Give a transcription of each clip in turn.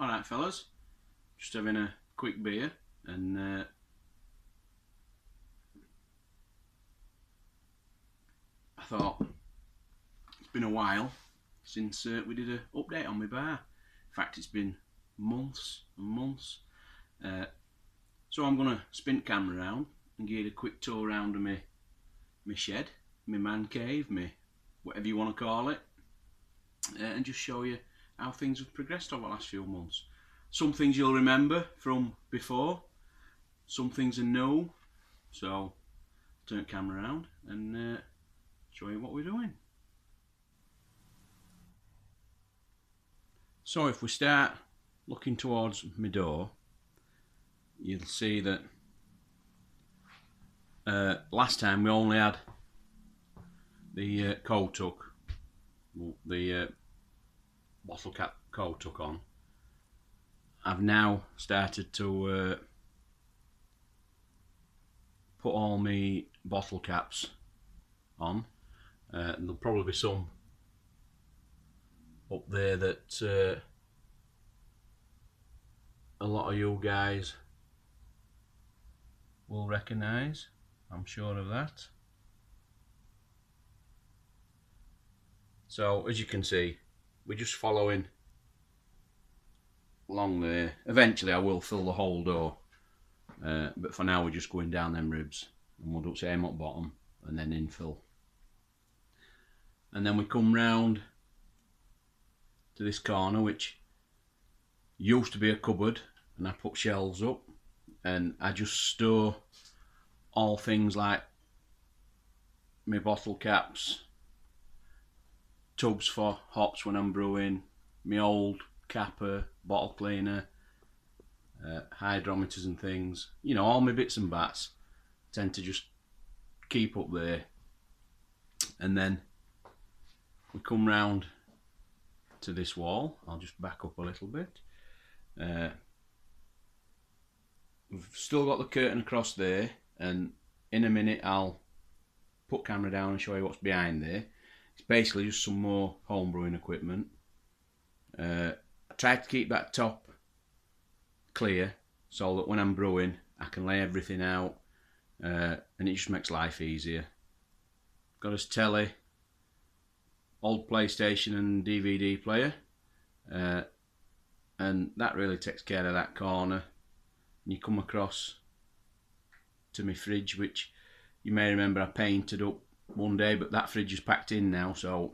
Alright fellas, just having a quick beer and I thought it's been a while since we did an update on my bar. In fact, it's been months and months. So I'm going to spin the camera around and give you a quick tour around of my shed, my man cave, whatever you want to call it, and just show you how things have progressed over the last few months. Some things you'll remember from before, some things are new, so I'll turn the camera around and show you what we're doing. So if we start looking towards my door, you'll see that last time we only had the cold tuck, the bottle cap cold tuck on. I've now started to put all my bottle caps on. And there'll probably be some up there that a lot of you guys will recognise. I'm sure of that. So as you can see, we're just following along there. Eventually I will fill the whole door, but for now we're just going down them ribs, and we'll do the same up bottom and then infill. And then we come round to this corner, which used to be a cupboard, and I put shelves up and I just store all things like my bottle caps, tubs for hops when I'm brewing, my old capper, bottle cleaner, hydrometers and things, you know, all my bits and bats I tend to just keep up there. And then we come round to this wall. I'll just back up a little bit. We've still got the curtain across there, and in a minute I'll put camera down and show you what's behind there. It's basically just some more homebrewing equipment. I try to keep that top clear so that when I'm brewing I can lay everything out, and it just makes life easier. Got his telly, old PlayStation and DVD player, and that really takes care of that corner. And you come across to my fridge, which you may remember I painted up one day, but that fridge is packed in now, so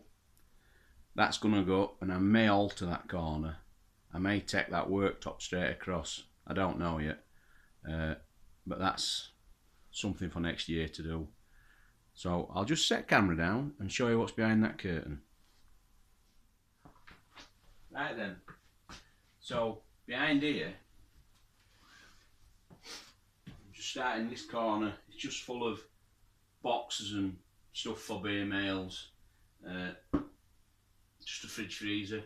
that's gonna go, and I may alter that corner. I may take that worktop straight across, I don't know yet, but that's something for next year to do. So I'll just set camera down and show you what's behind that curtain. Right then, so behind here, I'm just starting this corner. It's just full of boxes and stuff for beer mails, just a fridge freezer,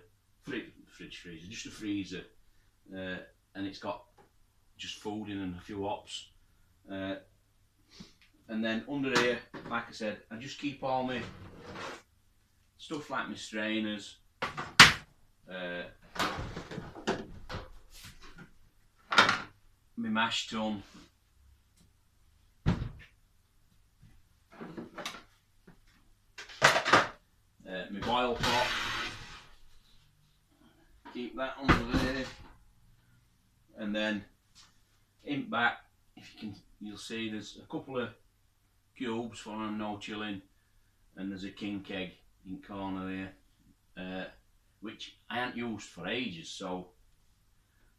just a freezer, and it's got just food in and a few hops. And then under here, like I said, I just keep all my stuff like my strainers, my mash tun, my boil pot, keep that under there, and then in back, if you can, you'll see there's a couple of cubes for no chilling, and there's a king keg in the corner there, which I haven't used for ages, so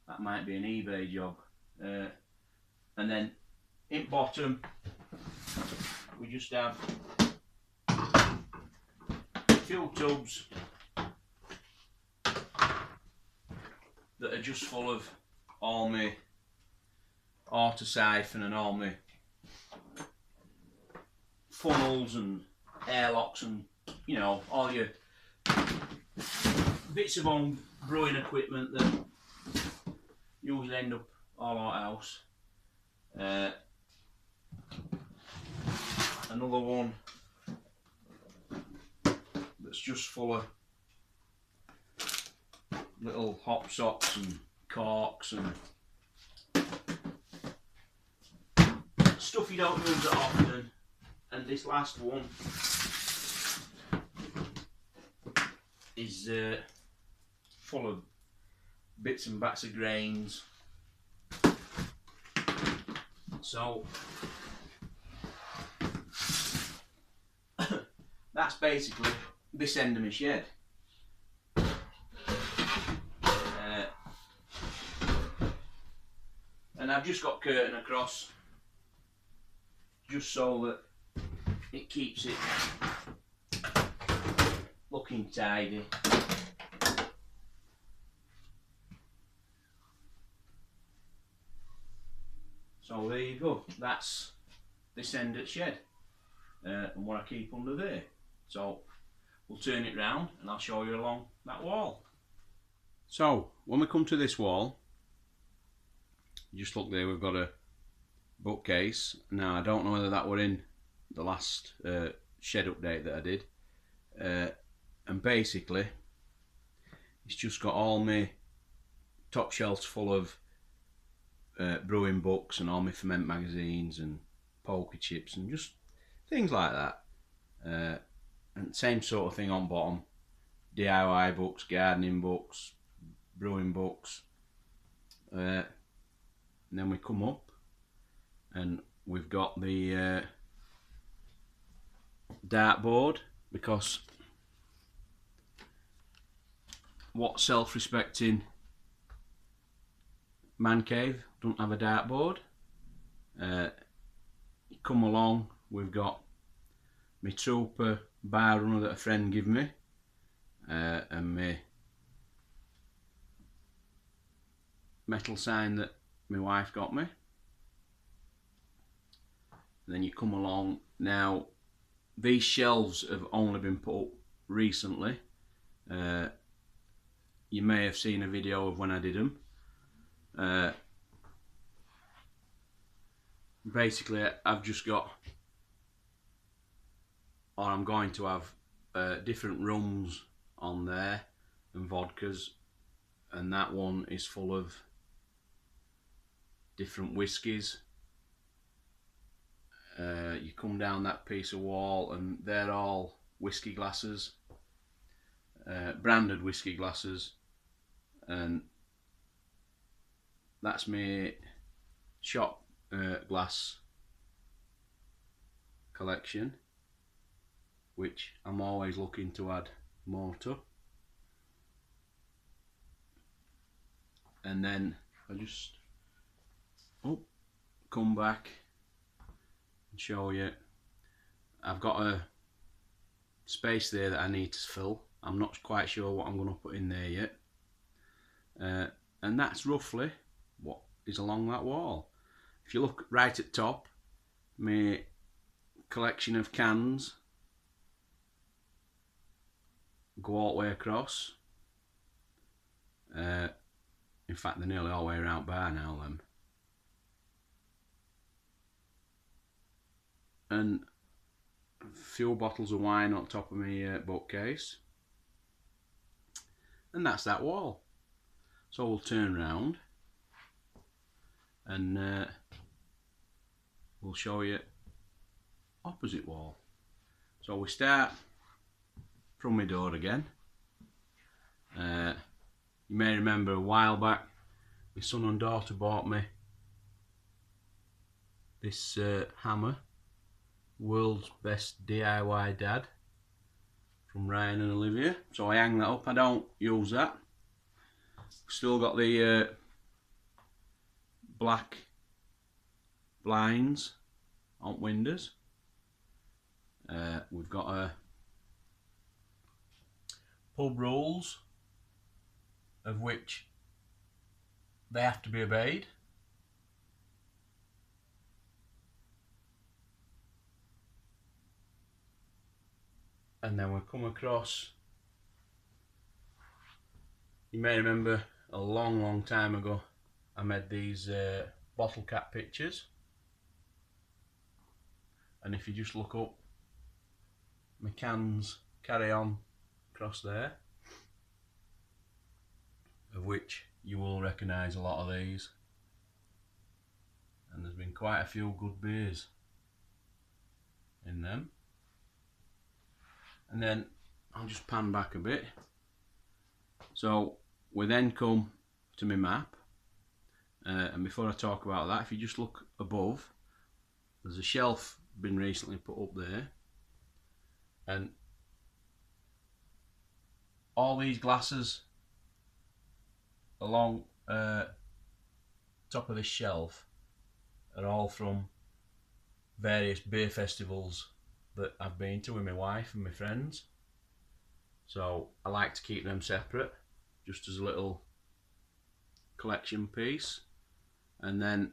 that might be an eBay job. And then in bottom we just have a few tubs that are just full of all my auto siphon and all my funnels and airlocks and, you know, all your bits of home brewing equipment that usually end up all our house. Another one that's just full of little hop socks and corks and stuff you don't use that often. And this last one is full of bits and bats of grains. So that's basically this end of my shed. And I've just got curtain across just so that it keeps it looking tidy. So there you go, that's this end of the shed and what I keep under there. So we'll turn it round and I'll show you along that wall. So when we come to this wall, just look there, we've got a bookcase. Now I don't know whether that were in the last shed update that I did, and basically it's just got all my top shelves full of brewing books and all my ferment magazines and poker chips and just things like that, and same sort of thing on bottom, DIY books, gardening books, brewing books, and then we come up and we've got the dartboard, because what self-respecting man cave don't have a dartboard? Come along, we've got my Trooper bar runner that a friend gave me, and my metal sign that my wife got me. And then you come along. Now these shelves have only been put up recently. You may have seen a video of when I did them. Basically I've just got, or I'm going to have different rums on there and vodkas, and that one is full of different whiskies. You come down that piece of wall and they're all whiskey glasses, branded whiskey glasses, and that's my shot glass collection, which I'm always looking to add more to. And then I just come back and show you, I've got a space there that I need to fill. I'm not quite sure what I'm going to put in there yet, and that's roughly what is along that wall. If you look right at top, my collection of cans go all the way across. In fact, they're nearly all the way around bar now, them. And a few bottles of wine on top of my bookcase. And that's that wall. So we'll turn round and we'll show you opposite wall. So we start from my door again. You may remember a while back my son and daughter bought me this hammer, World's Best DIY Dad, from Ryan and Olivia. So I hang that up. I don't use that. Still got the black blinds on windows. We've got pub rules, of which they have to be obeyed. And then we come across, you may remember a long time ago I made these bottle cap pictures, and if you just look up, my cans carry on across there, of which you will recognise a lot of these, and there's been quite a few good beers in them. And then I'll just pan back a bit. So we then come to my map, and before I talk about that, if you just look above, there's a shelf been recently put up there, and all these glasses along top of this shelf are all from various beer festivals that I've been to with my wife and my friends. So I like to keep them separate, just as a little collection piece. And then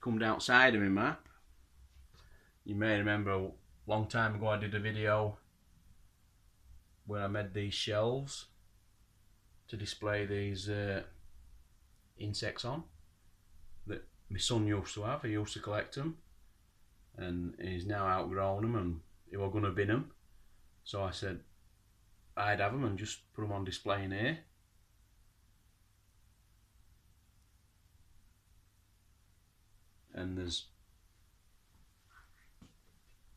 come outside of my map. You may remember a long time ago I did a video where I made these shelves to display these insects on that my son used to have. He used to collect them, and he's now outgrown them and he was going to bin them. So I said I'd have them and just put them on display in here. And there's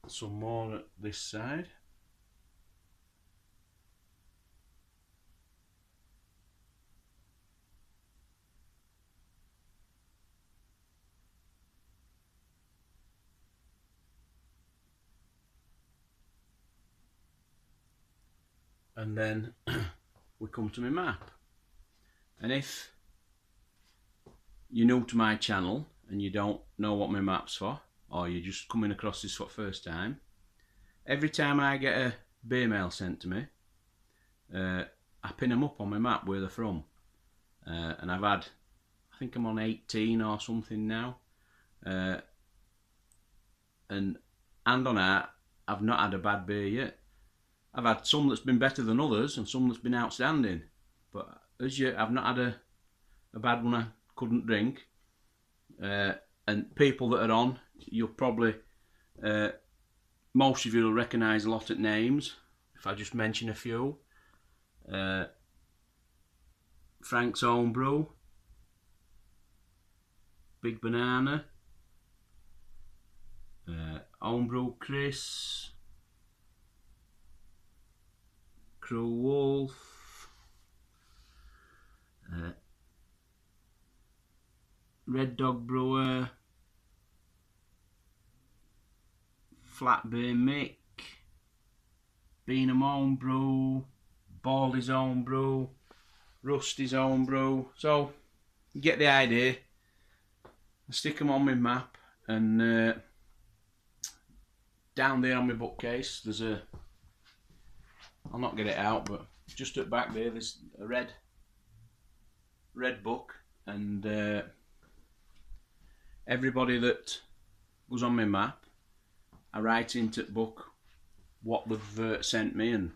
some more at this side. And then we come to my map. And if you're new to my channel and you don't know what my map's for, or you're just coming across this for the first time, every time I get a beer mail sent to me, I pin them up on my map where they're from. And I've had, I think I'm on 18 or something now, and on that, I've not had a bad beer yet. I've had some that's been better than others and some that's been outstanding, but as yet I've not had a bad one I couldn't drink. And people that are on, you'll probably, most of you will recognise a lot of names if I just mention a few. Frank's Homebrew, Big Banana, Homebrew Chris, Crew Wolf, Red Dog Brewer, Flat Beer Mick, Beanham Homebrew, Baldy's Homebrew, Rusty's Homebrew. So you get the idea. I stick them on my map, and down there on my bookcase there's a, I'll not get it out, but just at back there there's a red book, and everybody that was on my map, I write into the book what they've sent me and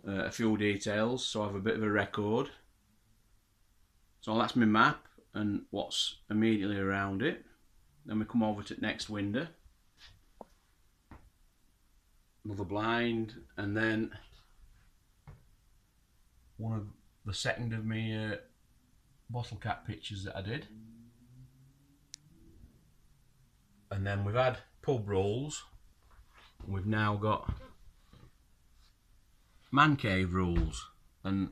a few details, so I have a bit of a record. So that's my map and what's immediately around it. Then we come over to the next window, another blind, and then one of the second of me bottle cap pictures that I did. And then we've had pub rules, and we've now got man cave rules, and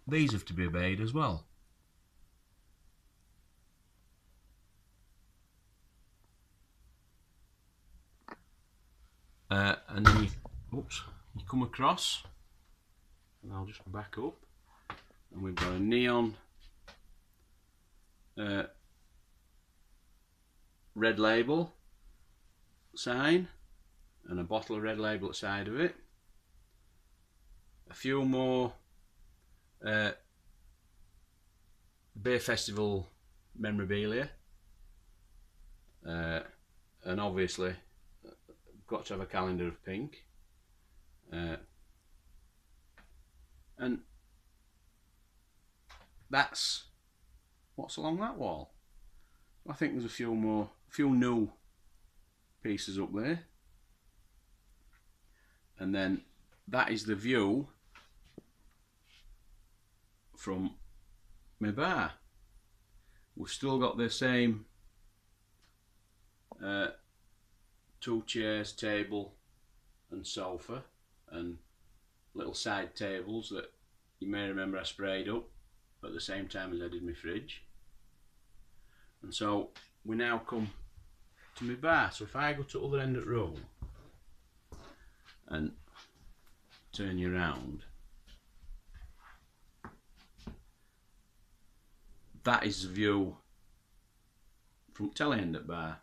these have to be obeyed as well. And then you come across, and I'll just back up, and we've got a neon red label sign and a bottle of red label at the side of it. A few more beer festival memorabilia, and obviously got to have a calendar of pink, and that's what's along that wall. I think there's a few new pieces up there, and then that is the view from my bar. We've still got the same 2 chairs, table and sofa, and little side tables that you may remember I sprayed up at the same time as I did my fridge. And so we now come to my bar. So if I go to the other end of the room and turn you around, that is the view from telly end at bar.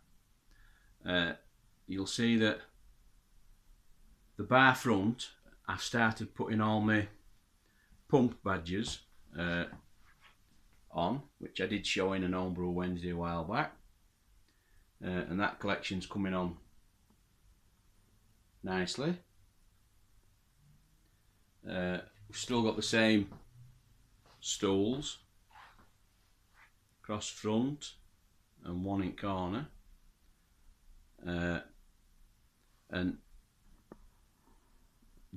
You'll see that the bar front, I've started putting all my pump badges on, which I did show in an Homebrew Wednesday a while back, and that collection's coming on nicely. We've still got the same stools across front and one in corner, and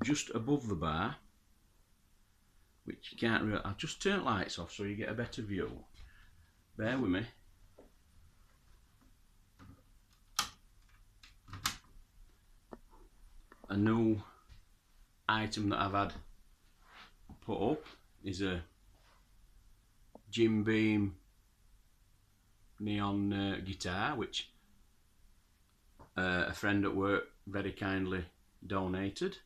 just above the bar, which you can't really, I'll just turn lights off so you get a better view. Bear with me. A new item that I've had put up is a Jim Beam neon guitar, which a friend at work very kindly donated,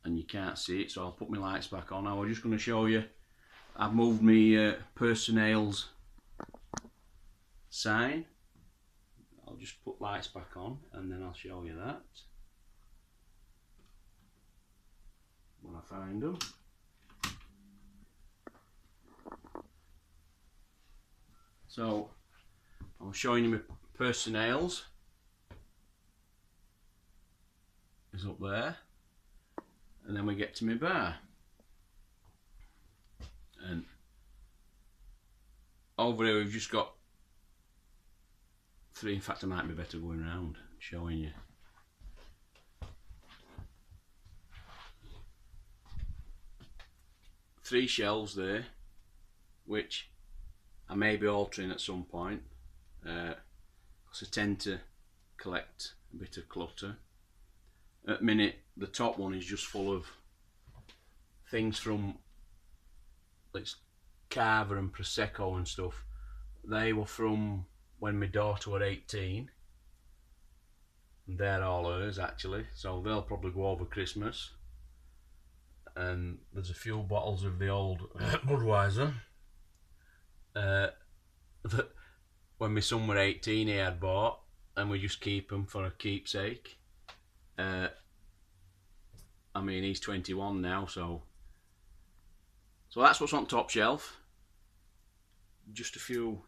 and you can't see it, so I'll put my lights back on. I was just going to show you, I've moved my personnel's sign. I'll just put lights back on and then I'll show you that when I find them. So I'm showing you my personnel's is up there, and then we get to my bar, and over here we've just got 3, in fact I might be better going around showing you. 3 shelves there, which I may be altering at some point, because I tend to collect a bit of clutter. At the minute the top one is just full of things from like Carver and Prosecco and stuff. They were from when my daughter were 18, and they're all hers actually, so they'll probably go over Christmas. And there's a few bottles of the old Budweiser that when my son were 18 he had bought, and we just keep them for a keepsake. I mean, he's 21 now, so that's what's on top shelf. Just a few,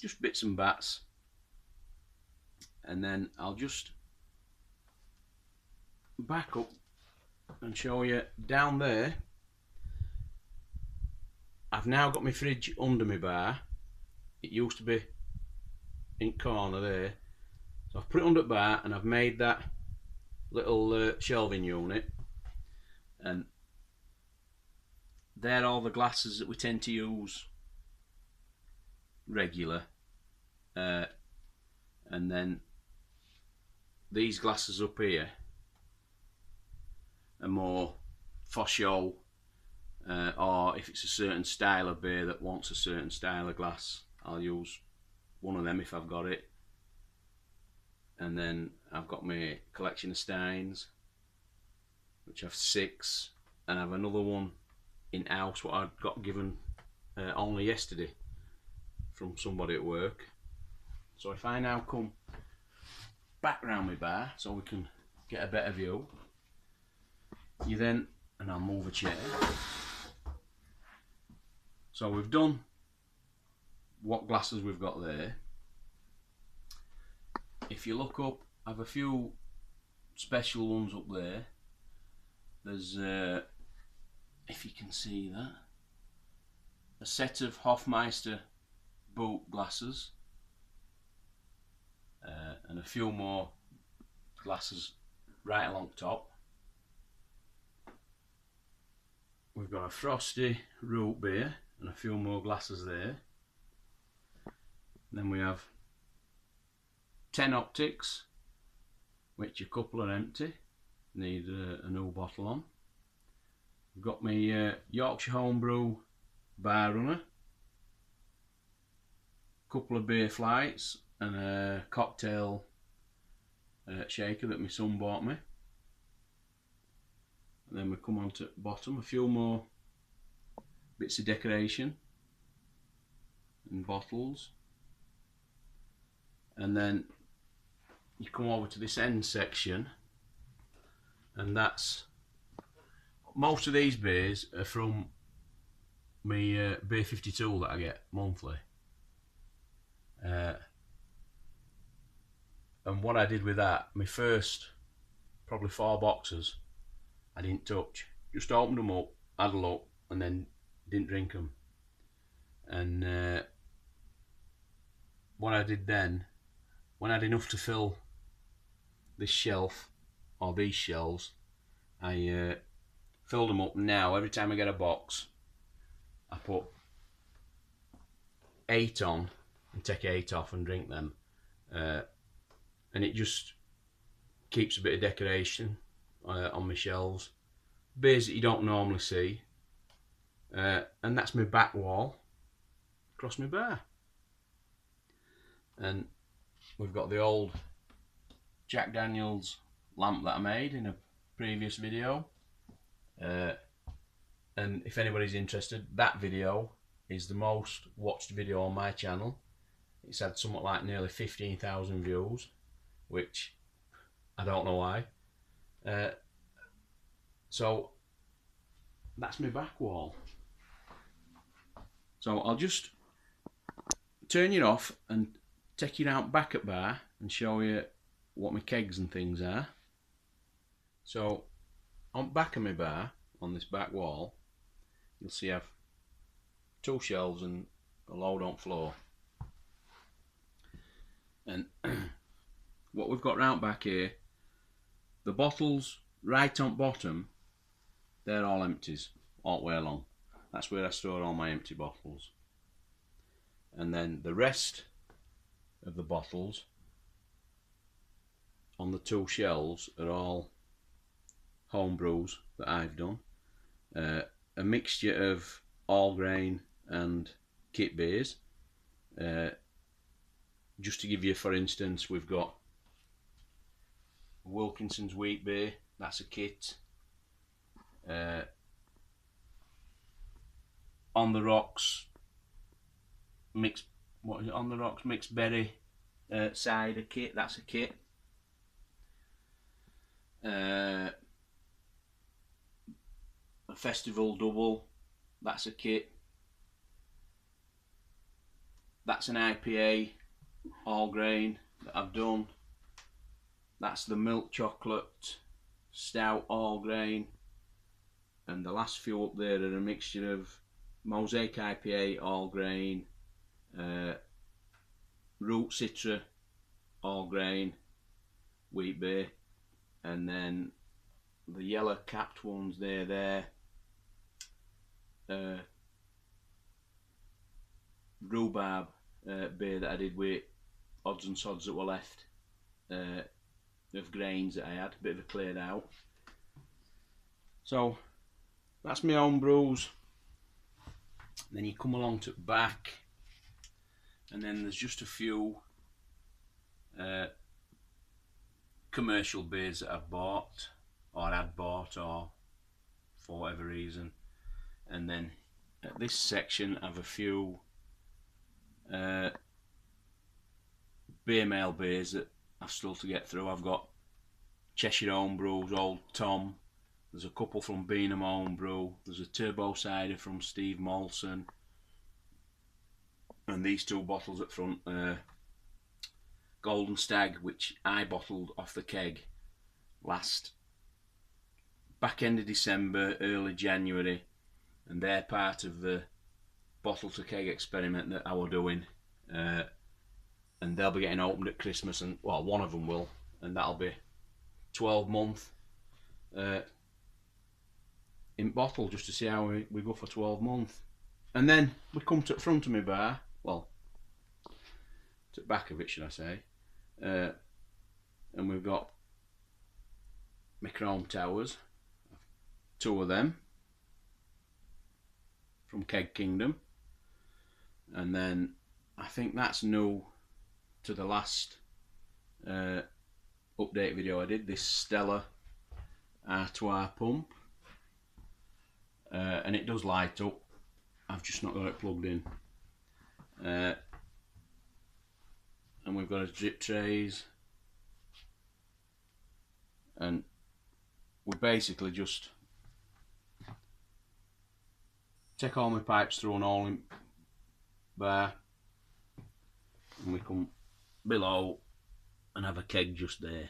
just bits and bats, and then I'll just back up and show you down there. I've now got my fridge under my bar. It used to be in the corner there, so I've put it under the bar and I've made that little shelving unit, and they're all the glasses that we tend to use regular, and then these glasses up here are more for show, or if it's a certain style of beer that wants a certain style of glass, I'll use one of them if I've got it. And then I've got my collection of steins, which I've 6, and I have another one in house what I got given only yesterday from somebody at work. So if I now come back round my bar so we can get a better view, you then, and I'll move a chair. So we've done what glasses we've got there. If you look up, I have a few special ones up there. There's, if you can see that, a set of Hofmeister boot glasses, and a few more glasses right along top. got a frosty root beer and a few more glasses there. Then we have 10 optics, which a couple are empty, need a new bottle on. I've got my Yorkshire Homebrew bar runner, couple of beer flights and a cocktail shaker that my son bought me. And then we come on to the bottom, a few more bits of decoration and bottles. And then you come over to this end section, and that's, most of these beers are from my beer 52 that I get monthly. And what I did with that, my first probably 4 boxes I didn't touch, just opened them up, had a look, and then didn't drink them. And what I did then, when I had enough to fill this shelf or these shelves, I filled them up. Now every time I get a box, I put 8 on and take 8 off and drink them, and it just keeps a bit of decoration on my shelves, beers that you don't normally see, and that's my back wall across my bar. And we've got the old Jack Daniels lamp that I made in a previous video, and if anybody's interested, that video is the most watched video on my channel. It's had somewhat like nearly 15,000 views, which I don't know why. So that's my back wall. So I'll just turn you off and take you out back at bar and show you what my kegs and things are. So on back of my bar, on this back wall, you'll see I've 2 shelves and a load on floor. And what we've got round back here, the bottles right on bottom, they're all empties all the way along. That's where I store all my empty bottles. And then the rest of the bottles on the 2 shelves are all homebrews that I've done. A mixture of all grain and kit beers. Just to give you, for instance, we've got Wilkinson's wheat beer, that's a kit. On the Rocks mixed, what is it? On the Rocks mixed berry cider kit, that's a kit. A Festival double, that's a kit. That's an IPA all grain that I've done. That's the milk chocolate stout all grain, and the last few up there are a mixture of Mosaic IPA all grain, Root Citra all grain wheat beer, and then the yellow capped ones there, rhubarb beer that I did with odds and sods that were left of grains that I had, a bit of a cleared out. So that's my own brews. Then you come along to the back, and then there's just a few commercial beers that I've bought or had bought, or for whatever reason. And then at this section I have a few beer mail beers that I've still to get through. I've got Cheshire Homebrews, Old Tom, there's a couple from Beanham Homebrew, there's a turbo cider from Steve Molson, and these 2 bottles at front, Golden Stag, which I bottled off the keg last back end of December, early January, and they're part of the bottle to keg experiment that I were doing, and they'll be getting opened at Christmas, and well, one of them will, and that'll be 12-month pint bottle just to see how we go for 12 months. And then we come to the front of my bar, well, to the back of it should I say, and we've got my chrome towers, 2 of them from Keg Kingdom, and then I think that's new to the last update video I did, this Stella Artois pump, and it does light up. I've just not got it plugged in, and we've got a drip trays, and we basically just take all my pipes through an all-in bar, and we come below and have a keg just there.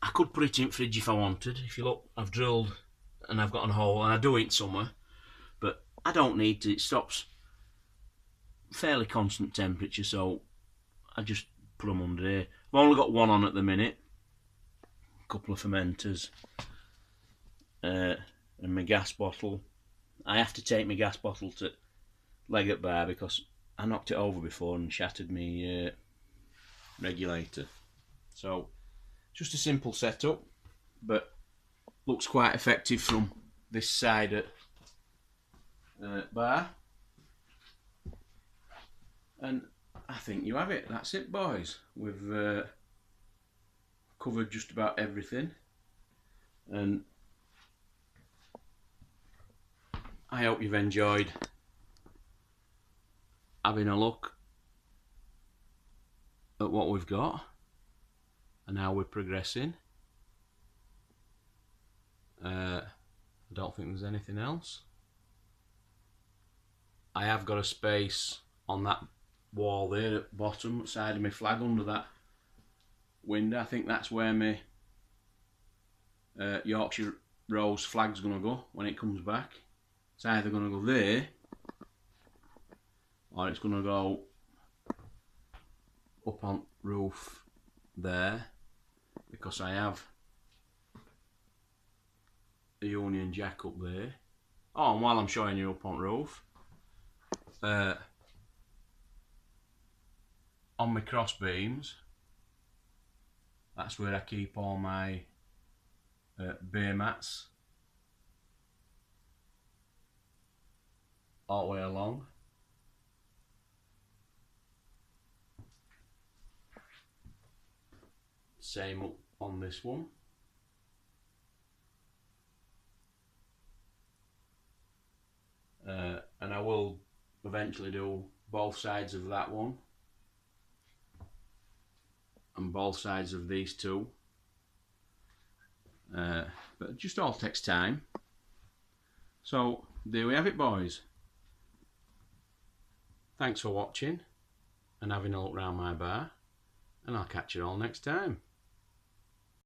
I could put it in fridge if I wanted. If you look, I've drilled and I've got a hole, and I do it in summer, but I don't need to. It stops fairly constant temperature, so I just put them under here. I've only got one on at the minute, a couple of fermenters, and my gas bottle. I have to take my gas bottle to Leggett Bar because I knocked it over before and shattered my regulator. So just a simple setup, but looks quite effective from this side at bar. And I think you have it. That's it, boys. We've covered just about everything, and I hope you've enjoyed having a look at what we've got and how we're progressing. I don't think there's anything else. I have got a space on that wall there at the bottom side of my flag under that window. I think that's where my Yorkshire Rose flag's going to go when it comes back. It's either going to go there or it's going to go up on roof there, because I have the Union Jack up there. Oh, and while I'm showing you up on roof, on my cross beams, that's where I keep all my bay mats all the way along. Same up on this one. And I will eventually do both sides of that one and both sides of these two, but it just all takes time. So there we have it, boys. Thanks for watching and having a look round my bar, and I'll catch you all next time.